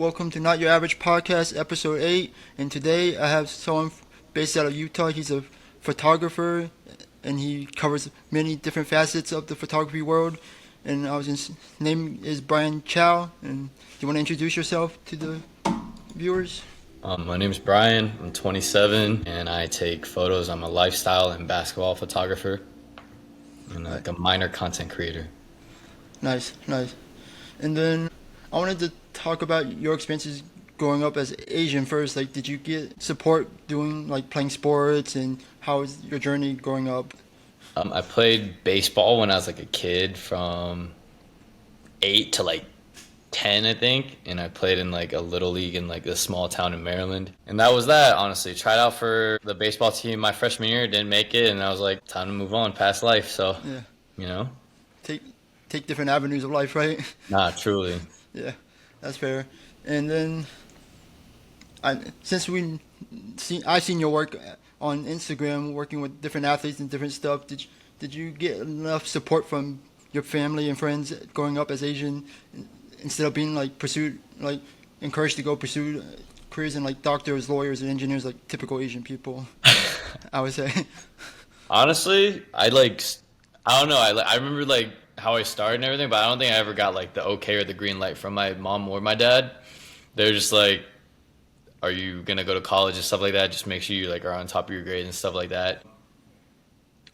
welcome to Not Your Average Podcast, episode 8. And today I have someone based out of Utah. He's a photographer and he covers many different facets of the photography world. And his name is Bryan Chow. And do you want to introduce yourself to the viewers? My name is Bryan. I'm 27 and I take photos. I'm a lifestyle and basketball photographer and Right. like a minor content creator. Nice, nice. And then I wanted to talk about your experiences growing up as Asian first. Like, did you get support doing, like, playing sports, and how was your journey growing up? I played baseball when I was like a kid from 8 to like 10, I think. And I played in like a little league in like a small town in Maryland. And that was that, honestly. Tried out for the baseball team my freshman year, didn't make it. And I was like, time to move on, past life. So, Yeah, you know, take take different avenues of life, right? nah, truly. Yeah, that's fair. And then, since I seen your work on Instagram, working with different athletes and different stuff. Did you get enough support from your family and friends growing up as Asian, instead of being like pursued, like encouraged to go pursue careers in like doctors, lawyers, and engineers, like typical Asian people? I would say. Honestly, I don't know. I remember like how I started and everything, but I don't think I ever got like the okay or the green light from my mom or my dad. They're just like, "Are you gonna go to college and stuff like that? Just make sure you like are on top of your grades and stuff like that."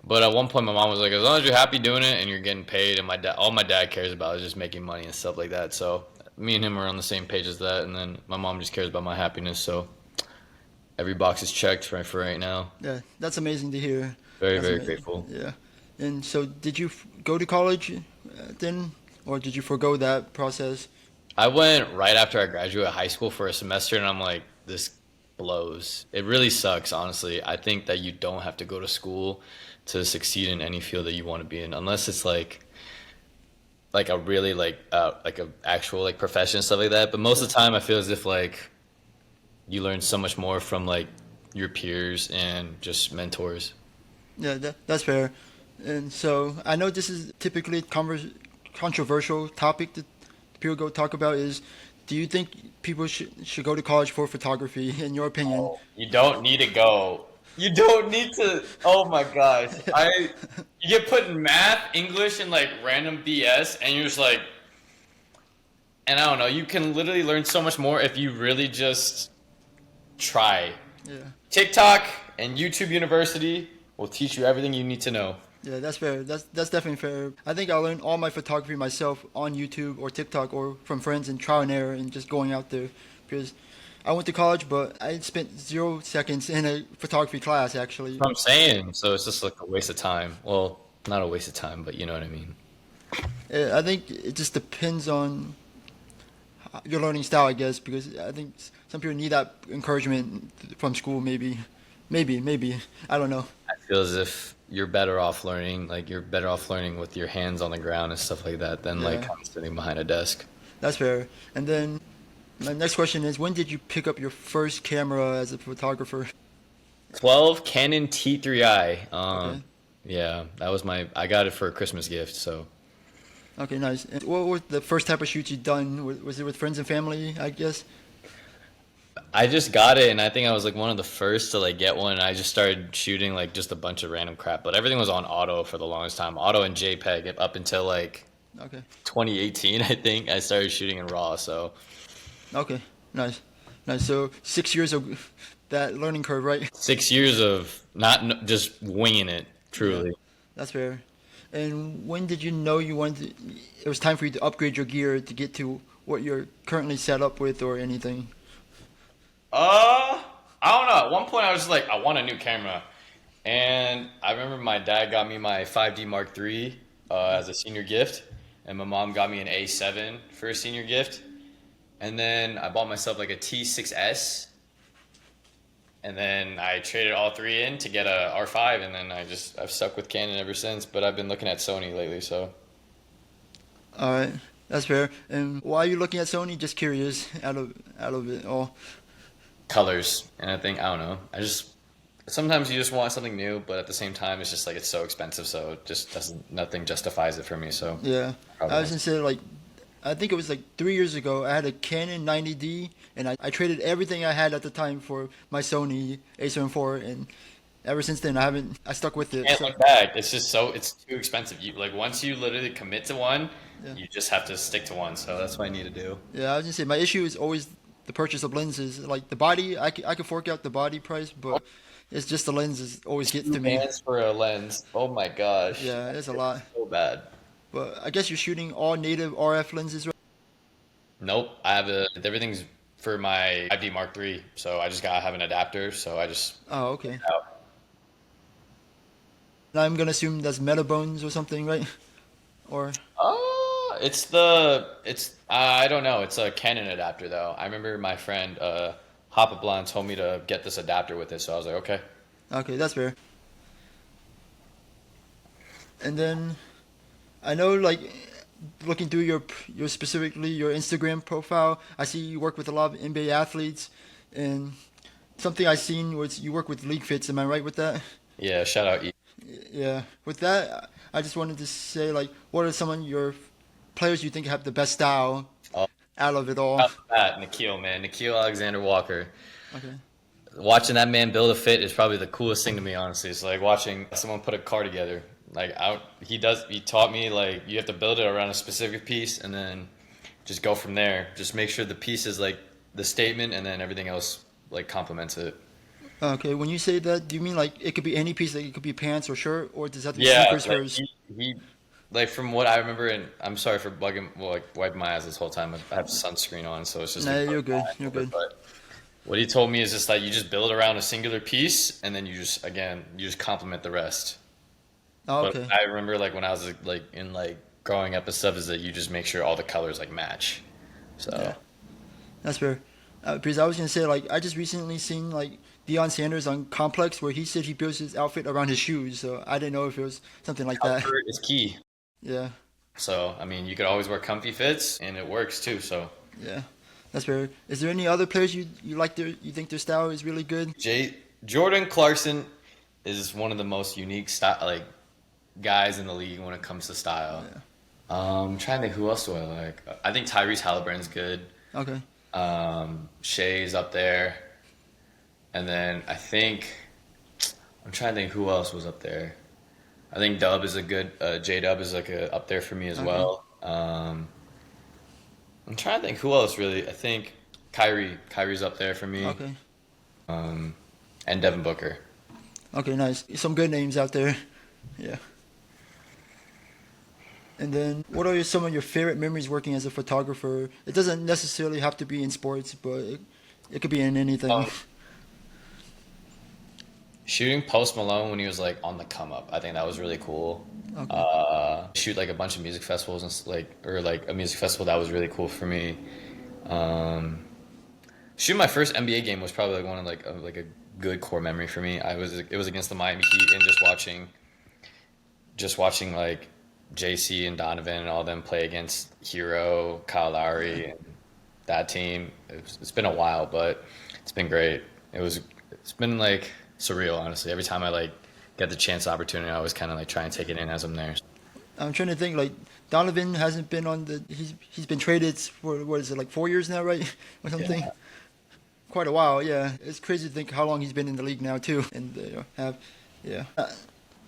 But at one point, my mom was like, "As long as you're happy doing it and you're getting paid, and all my dad cares about is just making money and stuff like that." So me and him are on the same page as that, and then my mom just cares about my happipiness. So every box is checked for right now. Yeah, that's amazing to hear. Very, That's very amazing. grateful. Yeah. And so, did you go to college then, or did you forego that process? I went right after I graduated high school for a semester, and I'm like, this blows. It really sucks, honestly. I think that you don't have to go to school to succeed in any field that you want to be in, unless it's like a really like a actual like profession and stuff like that. But most Yeah. of the time, I feel as if like you learn so much more from like your peers and just mentors. Yeah, that's fair. And so I know this is typically a controversial topic that people go talk about is, do you think people should go to college for photography, in your opinion? You don't need to go. You don't need to. Oh my gosh. You get put in math, English, and like random BS, and you're just like, and I don't know, you can literally learn so much more if you really just try. Yeah. TikTok and YouTube University will teach you everything you need to know. Yeah, that's fair. That's definitely fair. I think I learned all my photography myself on YouTube or TikTok or from friends and trial and error and just going out there, because I went to college, but I spent 0 seconds in a photography class actually. That's what I'm saying. So it's just like a waste of time. Well, not a waste of time, but you know what I mean. I think it just depends on your learning style, I guess, because I think some people need that encouragement from school. Maybe. I don't know. I feel as if you're better off learning with your hands on the ground and stuff like that than like Yeah, kind of sitting behind a desk. that's fair. And then my next question is, when did you pick up your first camera as a photographer? 12 Canon T3i. Okay. Yeah, I got it for a Christmas gift, so Okay, nice. And what was the first type of shoots you done? Was it with friends and family, I guess? I just got it and I think I was like one of the first to like get one and I just started shooting like just a bunch of random crap, but everything was on auto for the longest time. Auto and JPEG up until like Okay. 2018, I think. I started shooting in RAW, so Okay. Nice. Nice. So 6 years of that learning curve, right? 6 years of just winging it, Yeah, truly. that's fair. And when did you know it was time for you to upgrade your gear to get to what you're currently set up with or anything? I don't know. At one point, I was just like, I want a new camera, and I remember my dad got me my 5D Mark III as a senior gift, and my mom got me an A7 for a senior gift, and then I bought myself like a T6S, and then I traded all three in to get a R5, and then I've stuck with Canon ever since. But I've been looking at Sony lately, so All right, that's fair. And why are you looking at Sony? Just curious, out of it all. colors, and I don't know. I just sometimes you just want something new, but at the same time, it's just like it's so expensive, so it just doesn't nothing justifies it for me. So Yeah, probably I was won't. gonna say like I think it was like 3 years ago. I had a Canon 90D, and I traded everything I had at the time for my Sony A7 IV, and ever since then I stuck with it. Can't So look back. It's just it's too expensive. You like once you literally commit to one, yeah, you just have to stick to one. So that's what I need to do. yeah. I was gonna say my issue is always the purchase of lenses. Like the body, I can fork out the body price, but it's just the lenses always gets Two to me. bands for a lens. Oh my gosh, Yeah, it's a it's lot. so bad. But I guess you're shooting all native RF lenses, right? Nope, I have everything's for my 5D Mark III, so I just gotta have an adapter. So I just Oh, okay. And I'm gonna assume that's Metabones or something, right? Or it's I don't know. It's a Canon adapter though. I remember my friend Hoppa Blonde told me to get this adapter with it, so I was like, okay. okay, that's fair. And then I know, like, looking through your specifically your Instagram profile, I see you work with a lot of NBA athletes, and something I seen was you work with League Fits. Am I right with that? Yeah, shout out. Yeah. With that, I just wanted to say, like, what are some of your players you think have the best style Oh, out of it all? out of that, Nikhil, man, Nikhil Alexander Walker. Okay. Watching that man build a fit is probably the coolest thing to me, honestly. It's like watching someone put a car together. He taught me like you have to build it around a specific piece and then just go from there. Just make sure the piece is like the statement and then everything else like complements it. Okay. When you say that, do you mean like it could be any piece? Like it could be pants or shirt, or does it have to be Yeah, sneakers like first? he like from what I remember, and I'm sorry for bugging, well, like wiping my eyes this whole time. I have sunscreen on, so it's just Nah, like you're bugging my good. eyes a You're little bit. good. But what he told me is just that you just build around a singular piece, and then you just again you just complement the rest. Oh, But okay. I remember like when I was like in like growing up and stuff, is that you just make sure all the colors like match. Yeah, So that's fair. Because I was gonna say, like, I just recently seen like Deion Sanders on Complex where he said he builds his outfit around his shoes. So I didn't know if it was something like that. comfort is key. Yeah, So I mean, you could always wear comfy fits, and it works too. So yeah, that's fair. Is there any other players you like you think their style is really good? Jordan Clarkson is one of the most unique style like guys in the league when it comes to style. Yeah. I'm trying to think who else do I like. I think Tyrese Halliburton's good. Okay. Shea's up there, and then I think I'm trying to think who else was up there. I think Dub is a good. J Dub is like up there for me as Okay. well. I'm trying to think who else really. I think Kyrie's up there for me, Okay. and Devin Booker. Okay. Nice. Some good names out there. Yeah. And then, what are some of your favorite memories working as a photographer? It doesn't necessarily have to be in sports, but it could be in anything. Um, Shooting Post Malone when he was like on the come up, I think that was really cool. Okay. Shoot like a bunch of music festivals and like or like a music festival that was really cool for me. Um, Shooting my first NBA game was probably like one of like a good core memory for me. It was against the Miami Heat and just watching like JC and Donovan and all them play against Hero, Kyle Yeah. Lowry, and that team. It's been a while, but it's been great. It's been like surreal, honestly. Every time I like get the chance, opportunity, I always kind of like try and take it in as I'm there. I'm trying to think. Like Donovan hasn't been on the. He's been traded for what is it, like 4 years now, right, or something? Yeah. Quite a while. Yeah. It's crazy to think how long he's been in the league now too, and have. Yeah.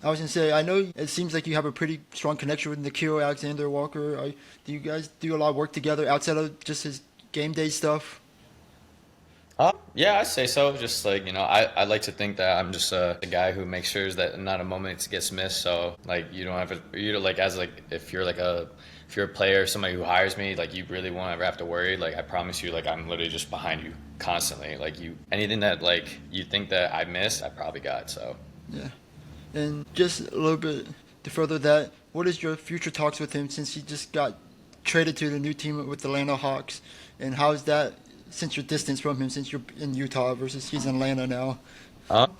I was gonna say, I know it seems like you have a pretty strong connection with Nikhil Alexander Walker. Do you guys do a lot of work together outside of just his game day stuff? Yeah, I say so. Just like, I like to think that I'm just a guy who makes sure that not a moment gets missed. So like you don't have to, like as like if you're a player, somebody who hires me, like you really won't ever have to worry. Like I promise you, like I'm literally just behind you constantly. Like anything that like you think that I missed, I probably got. So Yeah. And just a little bit to further that, what is your future talks with him since he just got traded to the new team with the Atlanta Hawks? And how is that since your distance from him, since you're in Utah versus he's in Atlanta now? um,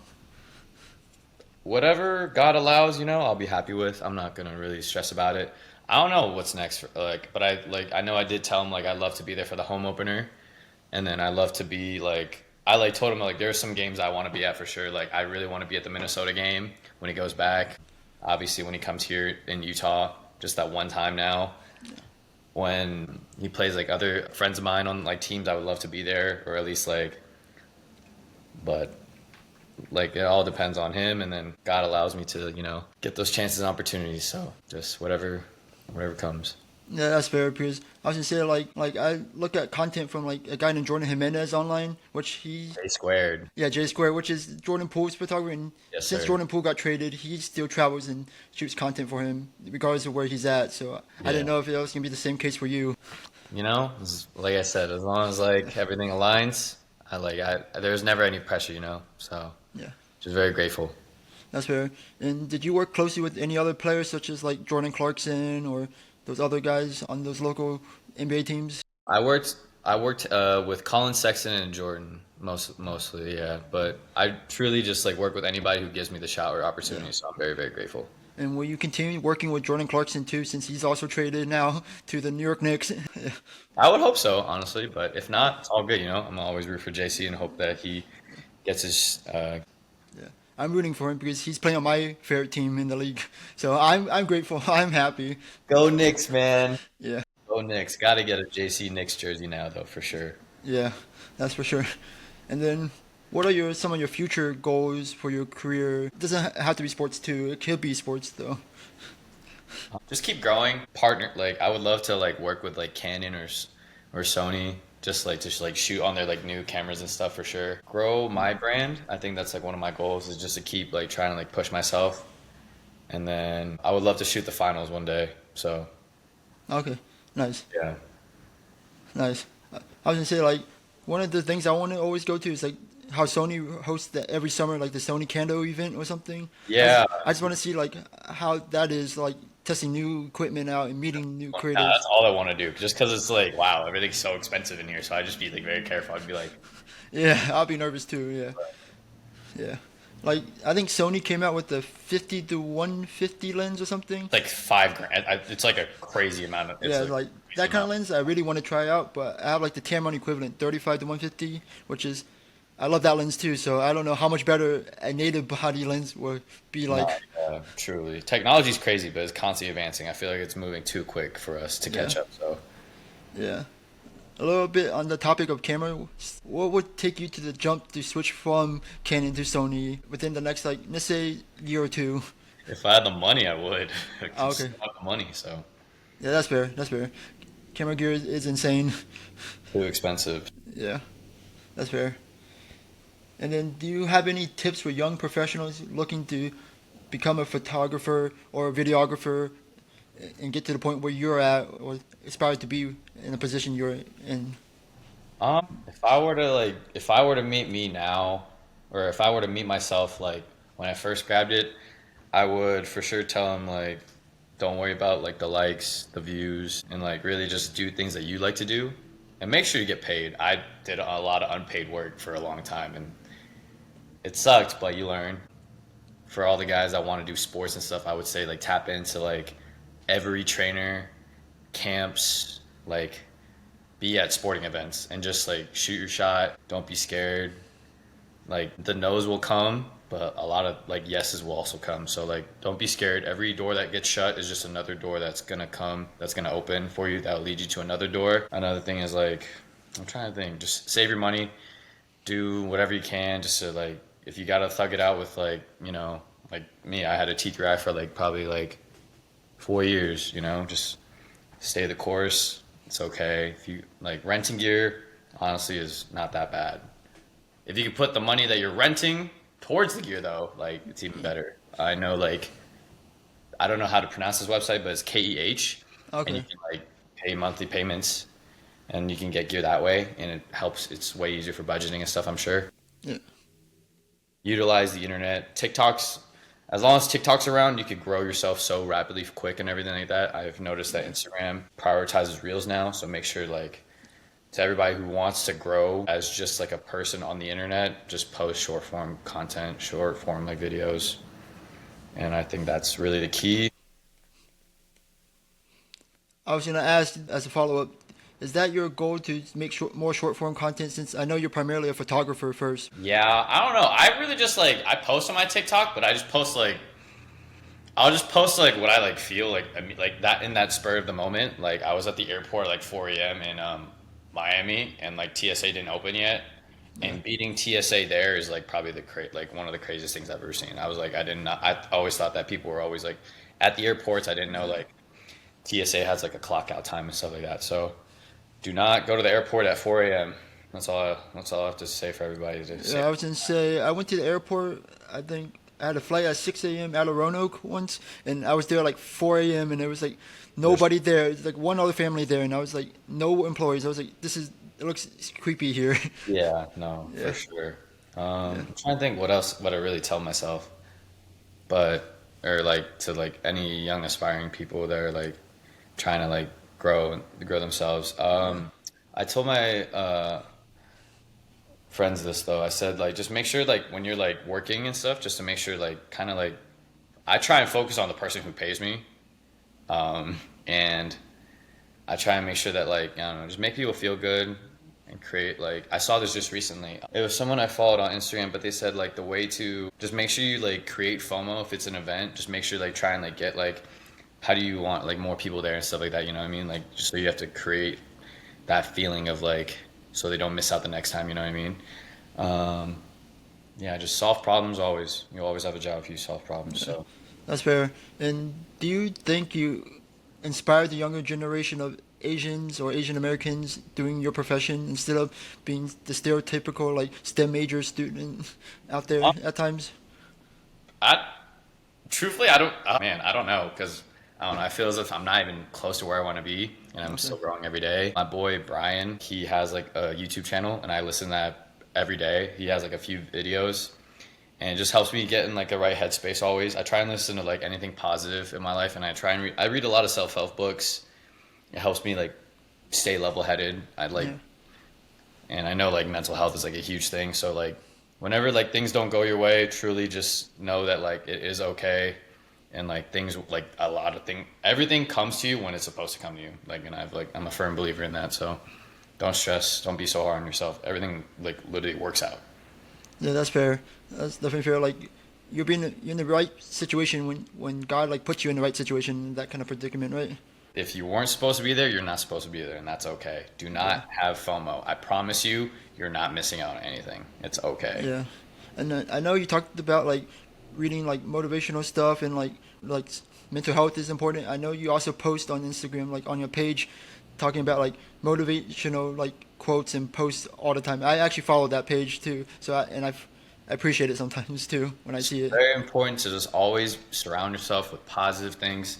whatever God allows, I'll be happy with. I'm not gonna really stress about it. I don't know what's next, but I know I did tell him like I love to be there for the home opener. And then I love to be like I like told him like there's some games I want to be at for sure. Like I really want to be at the Minnesota game when he goes back. Obviously when he comes here in Utah, just that one time now. when he plays like other friends of mine on like teams, I would love to be there, or at least like, but like it all depends on him, and then God allows me to, get those chances and opportunities. So just whatever comes. Yeah, that's fair. Because I was gonna say like I look at content from like a guy named Jordan Jimenez online, which he A squared. yeah J Square, which is Jordan Poole's photographer, and Yes, since sir. Jordan Poole got traded, he still travels and shoots content for him regardless of where he's at. So I didn't Yeah. know if it was gonna be the same case for you. Like I said, as long as like everything aligns, there's never any pressure, So Yeah, just very grateful. that's fair. And did you work closely with any other players such as like Jordan Clarkson or those other guys on those local NBA teams? I worked with Colin Sexton and Jordan mostly, yeah. But I truly just like work with anybody who gives me the shot or Yeah. opportunity. So I'm very, very grateful. And will you continue working with Jordan Clarkson too, since he's also traded now to the New York Knicks? I would hope so, honestly. But if not, it's all good. I'm always root for JC and hope that he gets his. Yeah, I'm rooting for him because he's playing on my favorite team in the league. So I'm grateful. I'm happy. Go Knicks, man. Yeah, Go Knicks. Got to get a JC Knicks jersey now, though, for sure. yeah, that's for sure. And then, what are some of your future goals for your career? It doesn't have to be sports too. It could be sports though. Just keep growing. Partner, like I would love to like work with like Canon or Sony. Just like shoot on their like new cameras and stuff for sure. Grow my brand. I think that's like one of my goals is just to keep like trying to like push myself. And then I would love to shoot the finals one day. So Okay, nice, yeah. nice. I was gonna say like one of the things I want to always go to is like how Sony hosts that every summer, like the Sony Cando event or something. Yeah. I just want to see like how that is like testing new equipment out and meeting new Nah, creatives. that's all I want to do. Just because it's like, wow, everything's so expensive in here. So I just be like very careful. I'd be like, Yeah, I'll be nervous too. Yeah, yeah. Like I think Sony came out with the 50 to 150 lens or something. like 5 grand. It's like a crazy amount. It's Yeah, like like a crazy that kind of amount. lens I really want to try out, but I have like the Tamron equivalent, 35 to 150, which is I love that lens too. So I don't know how much better a native body lens would be No, like. truly. Technology's crazy, but it's constantly advancing. I feel like it's moving too quick for us to Yeah, catch up. So, yeah. A little bit on the topic of camera. What would take you to the jump to switch from Canon to Sony within the next like let's say year or two? if I had the money, I would. I Ah, just okay. don't have the money, so Yeah, that's fair. That's fair. Camera gear is insane. too expensive. Yeah, that's fair. And then, do you have any tips for young professionals looking to become a photographer or a videographer and get to the point where you're at, or aspire to be in a position you're in? If I were to meet me now, or if I were to meet myself like when I first grabbed it, I would for sure tell him like, don't worry about like the likes, the views, and like really just do things that you like to do, and make sure you get paid. I did a lot of unpaid work for a long time, and it sucked, but you learn. For all the guys that want to do sports and stuff, I would say like tap into like every trainer, camps, like be at sporting events and just like shoot your shot. Don't be scared. Like the no's will come, but a lot of like yeses will also come. So like don't be scared. Every door that gets shut is just another door that's gonna come, that's gonna open for you, that'll lead you to another door. Another thing is like I'm trying to think, just save your money, do whatever you can just to like if you gotta thug it out with like me, I had a T3i for like probably like 4 years, just stay the course. It's okay. If you like renting gear, honestly, is not that bad. If you can put the money that you're renting towards the gear, though, like it's even better. I know, like I don't know how to pronounce this website, but it's KEH, and you Okay. can like pay monthly payments, and you can get gear that way, and it helps. It's way easier for budgeting and stuff, I'm sure. Yeah. Utilize the internet. TikTok's as long as TikTok's around, you could grow yourself so rapidly quick and everything like that. I've noticed that Instagram prioritizes reels now, so make sure like to everybody who wants to grow as just like a person on the internet, just post short form content, short form like videos. And I think that's really the key. I was gonna ask as a follow up, is that your goal to make more short form content? Since I know you're primarily a photographer first. Yeah, I don't know. I really just like I post on my TikTok, but I just post like I'll just post like what I like feel like. I mean, like that in that spur of the moment. Like I was at the airport like 4 a.m. in Miami, and like TSA didn't open yet, Yeah. and beating TSA there is like probably like one of the craziest things I've ever seen. I was like, I didn't. I always thought that people were always like at the airports. I didn't know Yeah. like TSA has like a clock out time and stuff like that. So do not go to the airport at 4 a.m. That's all I have to say for everybody to say. Yeah, I was gonna say I went to the airport. I think I had a flight at 6 a.m. out of Roanoke once, and I was there like 4 a.m. and there was like There's, nobody there. It's like one other family there, and I was like no employees. I was like, this is it looks creepy here. yeah, no, Yeah, for sure. yeah, I'm trying to think what else what I really tell myself, but or like to like any young aspiring people that are like trying to like grow themselves. yeah, I told my friends this though. I said like just make sure like when you're like working and stuff, just to make sure like kind of like I try and focus on the person who pays me, and I try and make sure that like I don't know, just make people feel good and create like I saw this just recently. It was someone I followed on Instagram, but they said like the way to just make sure you like create FOMO if it's an event. Just make sure like try and like get like how do you want like more people there and stuff like that. You know what I mean? Like just so you have to create that feeling of like so they don't miss out the next time. You know what I mean? Um, yeah, just solve problems always. You always have a job if you solve problems. So. that's fair. And do you think you inspire the younger generation of Asians or Asian Americans doing your profession instead of being the stereotypical like STEM major student out there at times? I truthfully, I don't. Man, I don't know because I don't know. I feel as if I'm not even close to where I want to be, and I'm Okay. still growing every day. My boy Bryan, he has like a YouTube channel, and I listen to that every day. He has like a few videos, and it just helps me get in like the right headspace. Always, I try and listen to like anything positive in my life, and I try and I read a lot of self help books. It helps me like stay level headed. I like Yeah. and I know like mental health is like a huge thing. So like whenever like things don't go your way, truly just know that like it is okay. And like things like a lot of things, everything comes to you when it's supposed to come to you. Like, and I'm a firm believer in that. So don't stress, don't be so hard on yourself. Everything like literally works out. Yeah, that's fair. That's definitely fair. Like you're in the right situation when God like puts you in the right situation in that kind of predicament, right? If you weren't supposed to be there, you're not supposed to be there, and that's okay. Do Yeah. not have FOMO. I promise you, you're not missing out on anything. It's okay. Yeah. And I know you talked about like reading like motivational stuff and like mental health is important. I know you also post on Instagram like on your page talking about like motivational like quotes and posts all the time. I actually follow that page too. I appreciate it sometimes too when I It's see it. very important to just always surround yourself with positive things.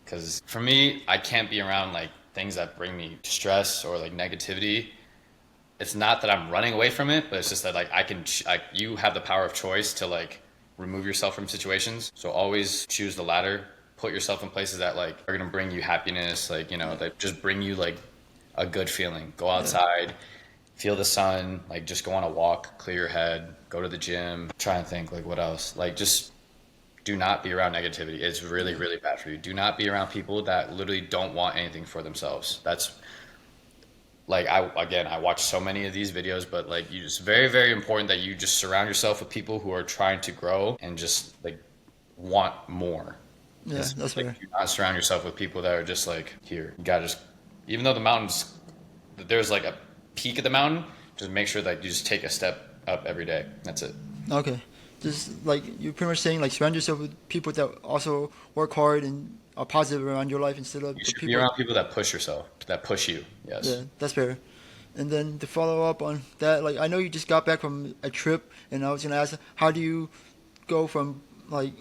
Because for me, I can't be around like things that bring me stress or like negativity. It's not that I'm running away from it, but it's just that like like you have the power of choice to like remove yourself from situations. So always choose the latter. Put yourself in places that like are gonna bring you happiness, like you know, Yeah. that just bring you like a good feeling. Go Yeah. outside, feel the sun, like just go on a walk, clear your head, go to the gym. Try and think like what else? Like just do not be around negativity. It's really, Yeah. really bad for you. Do not be around people that literally don't want anything for themselves. That's like I watch so many of these videos, but like you just very, very important that you just surround yourself with people who are trying to grow and just like want more. Yeah, It's that's like fair. do not surround yourself with people that are just like here. You gotta just even though the mountains there's like a peak of the mountain, just make sure that you just take a step up every day. That's it. Okay. Just like you're pretty much saying, like surround yourself with people that also work hard and are positive around your life instead of You the should be people. around people that push yourself, that push you. Yeah, Yes. that's fair. And then to follow up on that, like I know you just got back from a trip, and I was gonna ask, how do you go from like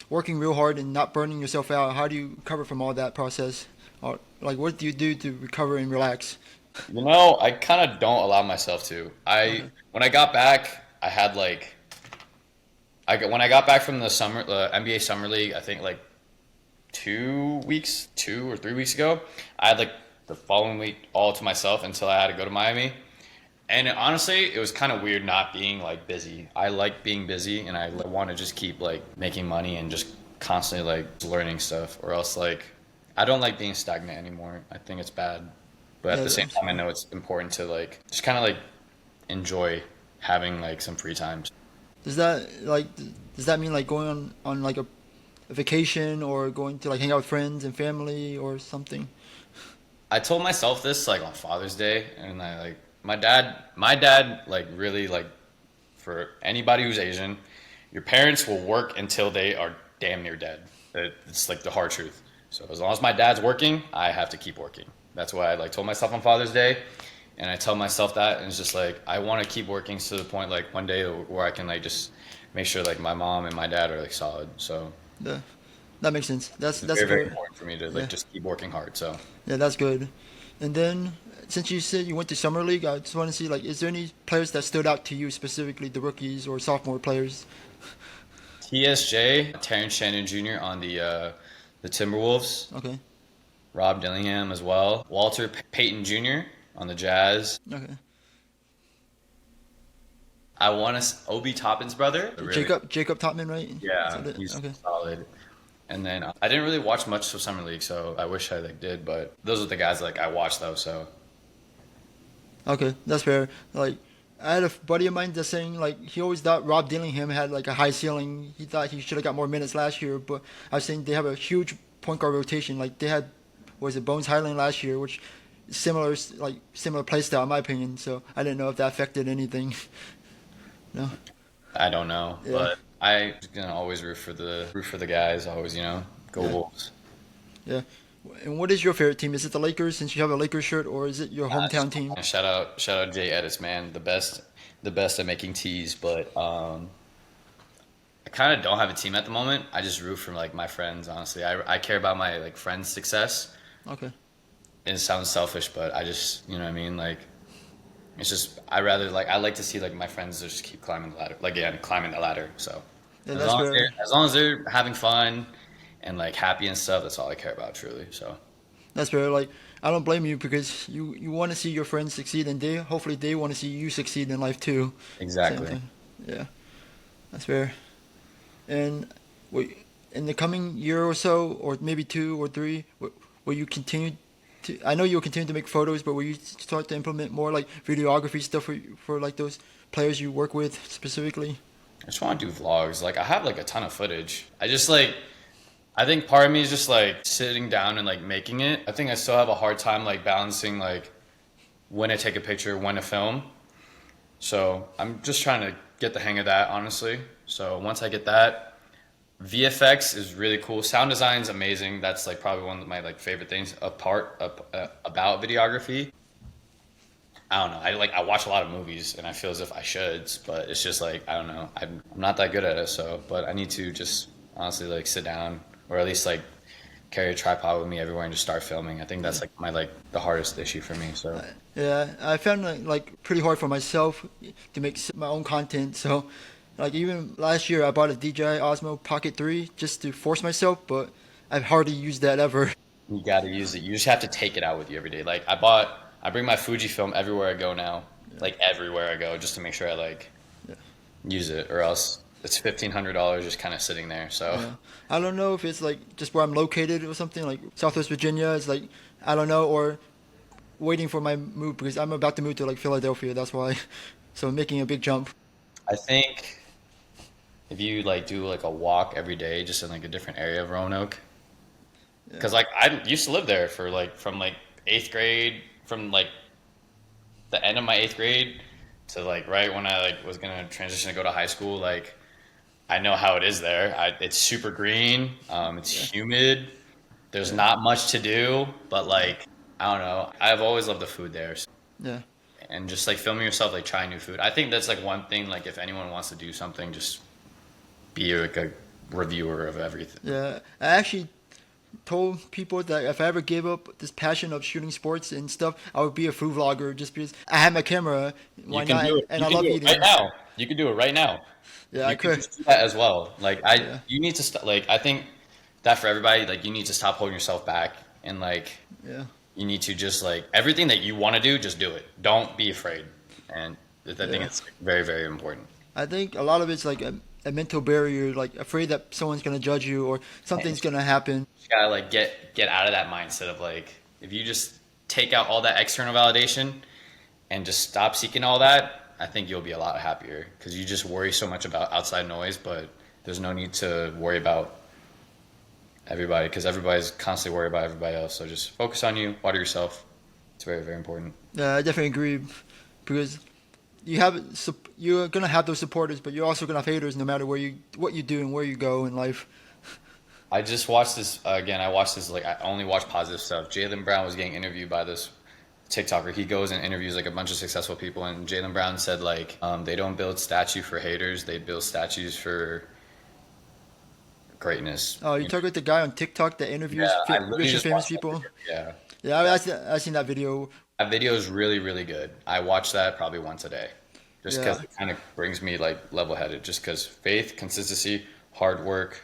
working real hard and not burning yourself out? How do you recover from all that process? Or like, what do you do to recover and relax? You know, I kind of don't allow myself to. I Okay. when I got back, I had like when I got back from the NBA Summer League, I think like 2 weeks, 2 or 3 weeks ago, I had like the following week all to myself until I had to go to Miami. And honestly, it was kind of weird not being like busy. I like being busy, and I want to just keep like making money and just constantly like learning stuff, or else like I don't like being stagnant anymore. I think it's bad, but at Yeah, the same time, I know it's important to like just kind of like enjoy having like some free times. does that like does that mean like going on like a a vacation or going to like hang out with friends and family or something? I told myself this like on Father's Day, and I like my dad like really like for anybody who's Asian, your parents will work until they are damn near dead. It's like the hard truth. So as long as my dad's working, I have to keep working. That's why I like told myself on Father's Day, and I tell myself that, and it's just like I want to keep working to the point like one day where I can like just make sure like my mom and my dad are like solid. So The, that makes sense. it's That's very very good. important for me to Yeah, like just keep working hard. So yeah, that's good. And then since you said you went to summer league, I just want to see like, is there any players that stood out to you specifically, the rookies or sophomore players? TSJ, Terrence Shannon Jr. on the Timberwolves, Okay, Rob Dillingham as well, Walter Payton Jr. on the Jazz. okay. I want to Obi Toppin's brother. Really, Jacob Topman, right? yeah, he's Okay. solid. And then I didn't really watch much of summer league, so I wish I like did. But those are the guys like I watched though. So Okay, that's fair. Like, I had a buddy of mine that's saying like he always thought Rob Dillingham had like a high ceiling. He thought he should have got more minutes last year, but I was saying they have a huge point guard rotation. Like they had, what was it, Bones Highland last year, which is similar play style in my opinion. So I didn't know if that affected anything. No. I don't know, Yeah. but I gonna always root for the guys. Always, go Yeah. Wolves. Yeah. And what is your favorite team? Is it the Lakers since you have a Lakers shirt, or is it your hometown team? And shout out Jay Edits, man, the best at making teas. But I kind of don't have a team at the moment. I just root for like my friends. Honestly, I care about my like friends' success. Okay. It sounds selfish, but I just what I mean. Like it's just I like to see like my friends just keep climbing the ladder, like yeah, climbing the ladder. So Yeah, as that's long as fair. they're having fun and like happy and stuff, that's all I care about truly. So That's fair. Like I don't blame you because you want to see your friends succeed, and hopefully they want to see you succeed in life too. Same exactly. thing. Yeah, that's fair. And wait, in the coming year or so, or maybe 2 or 3, will you continue to? I know you'll continue to make photos, but will you start to implement more like videography stuff for like those players you work with specifically? I just want to do vlogs. Like I have like a ton of footage. I think part of me is just like sitting down and like making it. I think I still have a hard time like balancing like when to take a picture, when to film. So I'm just trying to get the hang of that, honestly. So once I get that, VFX is really cool. Sound design is amazing. That's like probably one of my like favorite things about videography. I don't know. I watch a lot of movies and I feel as if I should, but it's just like I don't know. I'm not that good at it. So, but I need to just honestly like sit down or at least like carry a tripod with me everywhere and just start filming. I think that's like the hardest issue for me. So Yeah, I found it like pretty hard for myself to make my own content. So, like even last year, I bought a DJI Osmo Pocket 3 just to force myself, but I've hardly used that ever. you got to use it. You just have to take it out with you every day. Like I bring my Fujifilm everywhere I go now, like everywhere I go, just to make sure I like Yeah, use it, or else it's $1,500 just kind of sitting there. So yeah. I don't know if it's like just where I'm located or something. Like Southwest Virginia is like I don't know, or waiting for my move because I'm about to move to like Philadelphia. That's why. So making a big jump. I think if you like do like a walk every day, just in like a different area of Roanoke, Yeah, because like I used to live there for like from like eighth grade, from like the end of my eighth grade to like right when I like was gonna transition to go to high school. Like I know how it is there. It's super green. It's yeah, humid. There's yeah, not much to do, but like I don't know. I've always loved the food there, yeah. and just like filming yourself like trying new food. I think that's like one thing. Like if anyone wants to do something, just be like a reviewer of everything. Yeah. I actually told people that if I ever gave up this passion of shooting sports and stuff, I would be a food vlogger just because I have my camera. You Why can not? do it. And You I can love do it right eating. now. You can do it right now. Yeah, I You can could. just do that as well. Like Yeah, you need to like I think that for everybody, like you need to stop holding yourself back and like yeah, you need to just like everything that you want to do, just do it. Don't be afraid. And I think yeah. it's very, very important. I think a lot of it's like a mental barrier, like afraid that someone's gonna judge you or And something's gonna happen. you gotta like get out of that mindset of like if you just take out all that external validation and just stop seeking all that, I think you'll be a lot happier because you just worry so much about outside noise, but there's no need to worry about everybody because everybody's constantly worried about everybody else. So just focus on you, water yourself. It's very, very important. Yeah, I definitely agree because you're gonna have those supporters, but you're also gonna have haters no matter what you do and where you go in life. I just watched this again. I watched this like I only watch positive stuff. Jaylen Brown was getting interviewed by this TikToker. He goes and interviews like a bunch of successful people, and Jaylen Brown said like they don't build statue for haters. They build statues for greatness. Oh, you talk about the guy on TikTok that interviews Yeah, I literally rich and just famous watched that people. video. Yeah, Yeah, I seen that video. that video is really, really good. I watch that probably once a day, just Yeah, because it kind of brings me like level-headed. Just because faith, consistency, hard work.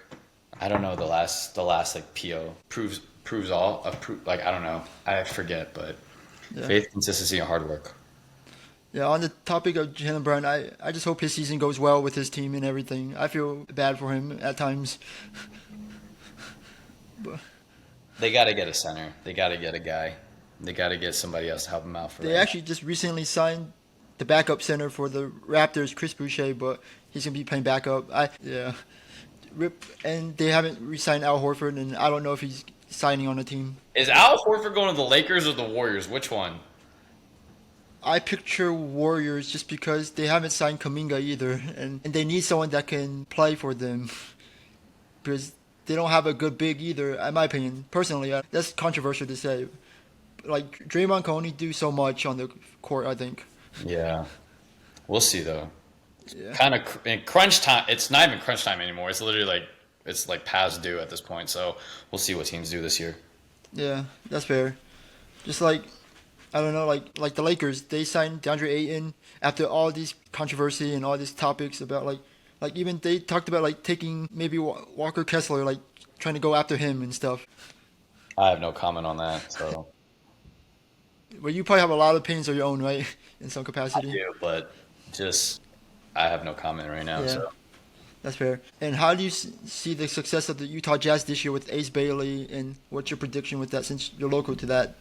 I don't know the last like PO proves all. Like I don't know. I forget, but yeah, faith, consistency, and hard work. yeah. On the topic of Jalen Brown, I just hope his season goes well with his team and everything. I feel bad for him at times, but They got to get a center. They got to get a guy. They got to get somebody else to help him out for they right now. actually just recently signed the backup center for the Raptors, Chris Boucher, but he's gonna be playing backup. Yeah, rip, and they haven't re-signed Al Horford, and I don't know if he's signing on the team. Is Al Horford going to the Lakers or the Warriors? Which one? I picture Warriors just because they haven't signed Kaminga either, and they need someone that can play for them because they don't have a good big either, in my opinion. Personally, that's controversial to say. Like Draymond can only do so much on the court, I think. Yeah, we'll see though. Yeah, Kind of in crunch time. It's not even crunch time anymore. It's literally like it's like past due at this point. So we'll see what teams do this year. yeah, that's fair. Just like I don't know, like the Lakers, they signed DeAndre Ayton after all these controversy and all these topics about like even they talked about like taking maybe Walker Kessler, like trying to go after him and stuff. I have no comment on that. So Well, you probably have a lot of opinions of your own, right? In some I capacity. do, but just I have no comment right now. Yeah, So that's fair. And how do you see the success of the Utah Jazz this year with Ace Bailey? And what's your prediction with that since you're local to that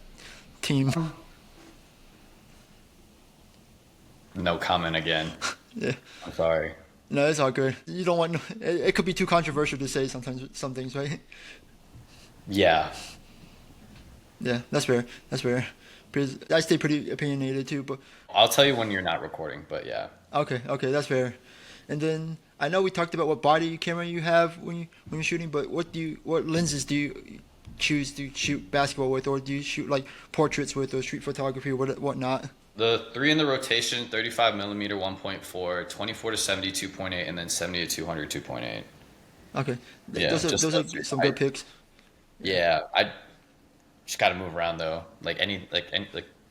team? no comment again. Yeah. I'm sorry. No, it's all good. You don't want. It could be too controversial to say sometimes. Some things, right? Yeah, Yeah, that's fair. That's fair. Because I stay pretty opinionated too. But I'll tell you when you're not recording. But yeah, okay, that's fair. And then I know we talked about what body camera you have when you're shooting, but what lenses do you choose to shoot basketball with, or do you shoot like portraits with, or street photography, or whatnot? the three in the rotation: 35 millimeter 1.4, 24 to 70 2.8, and then 70 to 200 2.8. Okay, Yeah, just those those are three. some good picks. Yeah, I just got to move around though. Like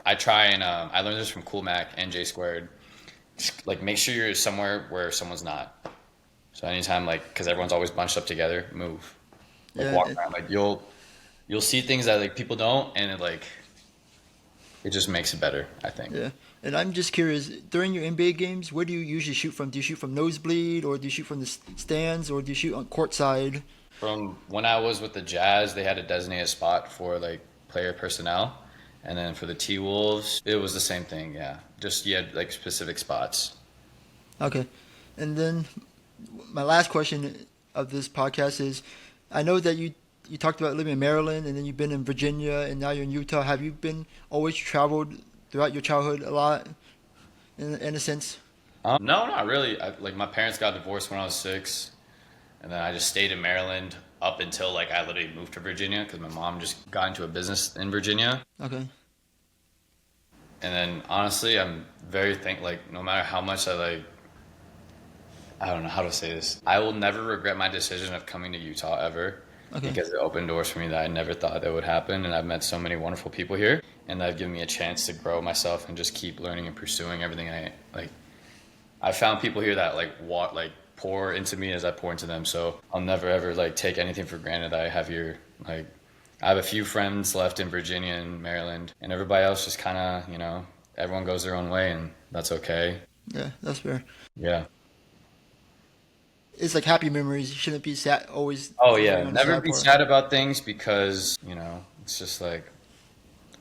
I try and I learned this from Cool Mac and J Squared. Just, like make sure you're somewhere where someone's not. So anytime like because everyone's always bunched up together, move. Like Yeah, walk around. Like you'll see things that like people don't, and it just makes it better. I think. yeah. And I'm just curious, during your NBA games, where do you usually shoot from? Do you shoot from nosebleed, or do you shoot from the stands, or do you shoot on court side? From when I was with the Jazz, they had a designated spot for like player personnel, and then for the T Wolves, it was the same thing. Yeah, just you had like specific spots. Okay. And then my last question of this podcast is, I know that you talked about living in Maryland, and then you've been in Virginia, and now you're in Utah. Have you been always traveled throughout your childhood a lot, in a sense? No, not really. Like my parents got divorced when I was 6, and then I just stayed in Maryland up until like I literally moved to Virginia because my mom just got into a business in Virginia. Okay. And then honestly, I'm very like no matter how much I don't know how to say this. I will never regret my decision of coming to Utah ever Okay. because it opened doors for me that I never thought that would happen. And I've met so many wonderful people here, and that have given me a chance to grow myself and just keep learning and pursuing everything I like. I found people here that pour into me as I pour into them. So I'll never ever like take anything for granted that I have here. Like I have a few friends left in Virginia and Maryland, and everybody else just kind of everyone goes their own way, and that's okay. Yeah, that's fair. Yeah. It's like happy memories. You shouldn't be sad always Oh yeah, dwelling on the never sad be part. sad about things because, it's just like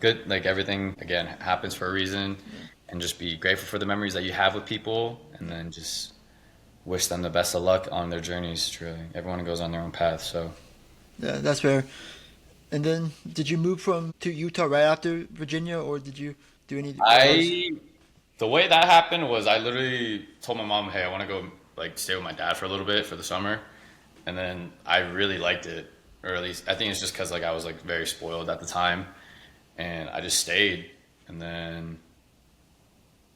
good, like everything again happens for a reason, and just be grateful for the memories that you have with people, and then just wish them the best of luck on their journeys, truly. Everyone goes on their own path, so Yeah, that's fair. And then, did you move from to Utah right after Virginia, or did you do anywhere else? I The way that happened was I literally told my mom, "Hey, I want to go like stay with my dad for a little bit for the summer," and then I really liked it, or at least I think it's just because like I was like very spoiled at the time, and I just stayed. And then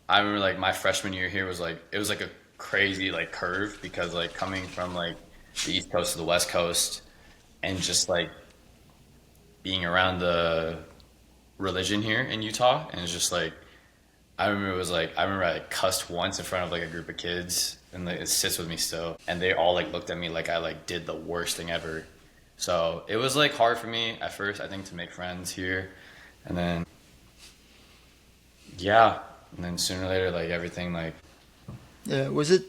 I remember like my freshman year here was like it was like a crazy like curve because like coming from like the East Coast to the West Coast and just like being around the religion here in Utah, and it's just like I remember it was like I remember I like cussed once in front of like a group of kids, and like, it sits with me still. And they all like looked at me like I like did the worst thing ever. So it was like hard for me at first, I think, to make friends here, and then yeah, and then sooner or later, like everything, like Yeah, was it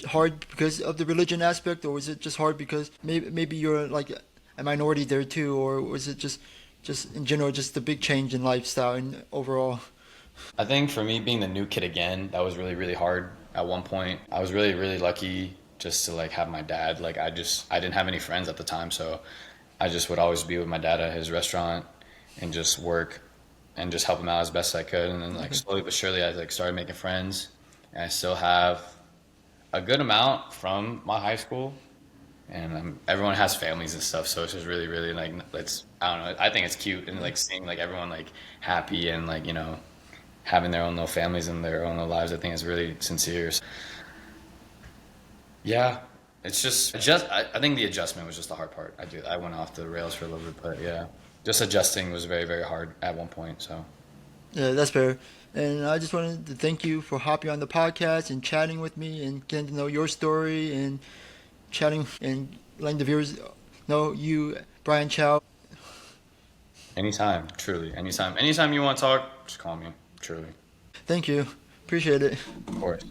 hard because of the religion aspect, or was it just hard because maybe you're like a minority there too, or was it just in general just the big change in lifestyle and overall? I think for me being the new kid again, that was really really hard. At one point, I was really really lucky just to like have my dad. Like I didn't have any friends at the time, so I just would always be with my dad at his restaurant and just work and just help him out as best I could. And then like Okay. slowly but surely, I like started making friends, and I still have a good amount from my high school. And everyone has families and stuff, so it's just really, really like it's I don't know. I think it's cute and like seeing like everyone like happy and like having their own little families and their own little lives. I think is really sincere. So, yeah, it's just I think the adjustment was just the hard part. I went off the rails for a little bit, but yeah, just adjusting was very very hard at one point. So Yeah, that's fair. And I just wanted to thank you for hopping on the podcast and chatting with me and getting to know your story and chatting and letting the viewers know you, Bryan Chow. anytime, truly, anytime you want to talk, just call me. Truly, Thank you. Appreciate it. of course.